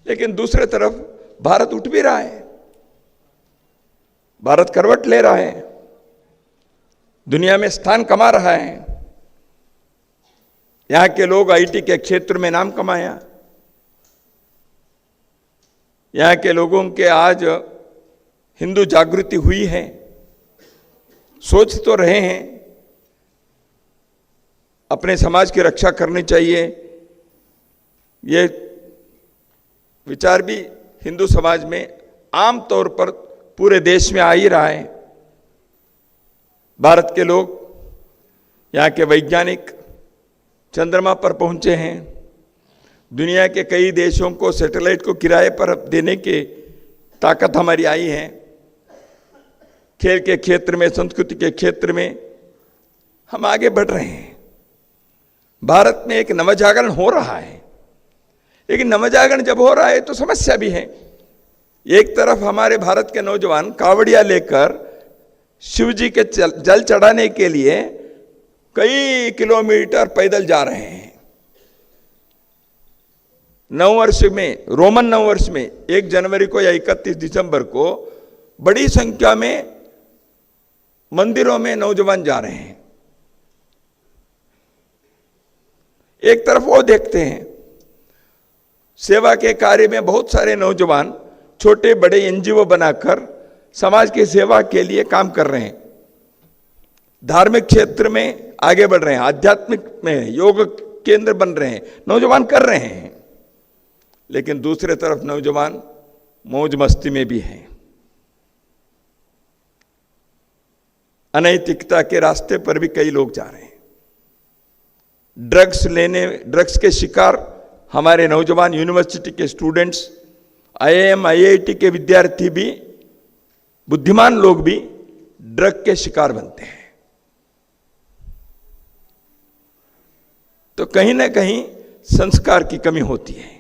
लेकिन दूसरे तरफ भारत उठ भी रहा है, भारत करवट ले रहा है, दुनिया में स्थान कमा रहा है। यहां के लोग आईटी के क्षेत्र में नाम कमाया, यहां के लोगों के आज हिंदू जागृति हुई है, सोच तो रहे हैं अपने समाज की रक्षा करनी चाहिए। ये विचार भी हिंदू समाज में आम तौर पर पूरे देश में आ ही रहा है। भारत के लोग, यहाँ के वैज्ञानिक चंद्रमा पर पहुंचे हैं, दुनिया के कई देशों को सैटेलाइट को किराए पर देने की ताकत हमारी आई है। खेल के क्षेत्र में, संस्कृति के क्षेत्र में हम आगे बढ़ रहे हैं। भारत में एक नवजागरण हो रहा है, लेकिन नवजागरण जब हो रहा है तो समस्या भी है। एक तरफ हमारे भारत के नौजवान कावड़िया लेकर शिव जी के जल चढ़ाने के लिए कई किलोमीटर पैदल जा रहे हैं। नववर्ष में, रोमन नववर्ष में 1 जनवरी को या 31 दिसंबर को बड़ी संख्या में मंदिरों में नौजवान जा रहे हैं। एक तरफ वो देखते हैं सेवा के कार्य में बहुत सारे नौजवान छोटे बड़े एनजीओ बनाकर समाज की सेवा के लिए काम कर रहे हैं, धार्मिक क्षेत्र में आगे बढ़ रहे हैं, आध्यात्मिक में योग केंद्र बन रहे हैं, नौजवान कर रहे हैं। लेकिन दूसरे तरफ नौजवान मौज मस्ती में भी हैं, अनैतिकता के रास्ते पर भी कई लोग जा रहे हैं। ड्रग्स के शिकार हमारे नौजवान, यूनिवर्सिटी के स्टूडेंट्स, आईआईएम आईआईटी के विद्यार्थी भी, बुद्धिमान लोग भी ड्रग के शिकार बनते हैं। तो कहीं ना कहीं संस्कार की कमी होती है,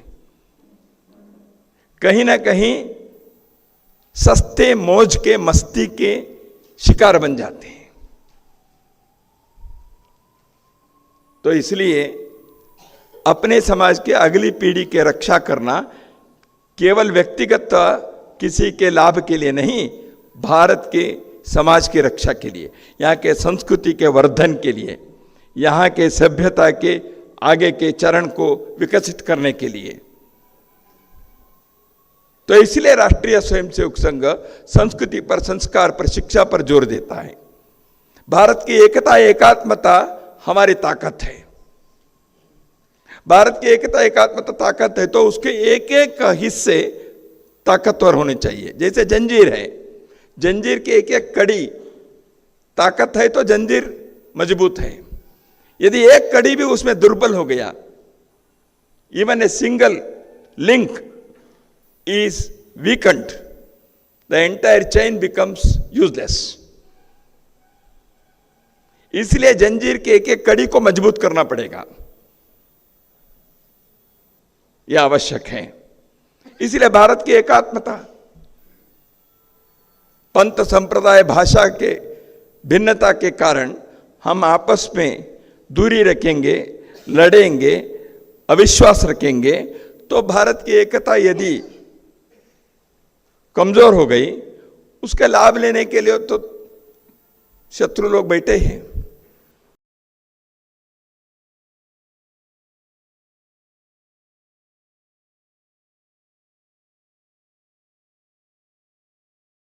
कहीं ना कहीं सस्ते मौज के, मस्ती के शिकार बन जाते हैं। तो इसलिए अपने समाज के अगली पीढ़ी की रक्षा करना केवल व्यक्तिगत किसी के लाभ के लिए नहीं, भारत के समाज की रक्षा के लिए, यहाँ के संस्कृति के वर्धन के लिए, यहाँ के सभ्यता के आगे के चरण को विकसित करने के लिए। तो इसलिए राष्ट्रीय स्वयंसेवक संघ संस्कृति पर, संस्कार पर, शिक्षा पर जोर देता है। भारत की एकता, एकात्मता हमारी ताकत है। भारत की एकता, एकात्मता ताकत है तो उसके एक एक हिस्से ताकतवर होने चाहिए। जैसे जंजीर है, जंजीर की एक एक कड़ी ताकत है तो जंजीर मजबूत है। यदि एक कड़ी भी उसमें दुर्बल हो गया, even a single link is weakened, the entire chain becomes useless. इसलिए जंजीर के एक एक कड़ी को मजबूत करना पड़ेगा, यह आवश्यक है। इसलिए भारत की एकात्मता, पंथ संप्रदाय भाषा के भिन्नता के कारण हम आपस में दूरी रखेंगे, लड़ेंगे, अविश्वास रखेंगे, तो भारत की एकता यदि कमजोर हो गई, उसका लाभ लेने के लिए तो शत्रु लोग बैठे हैं।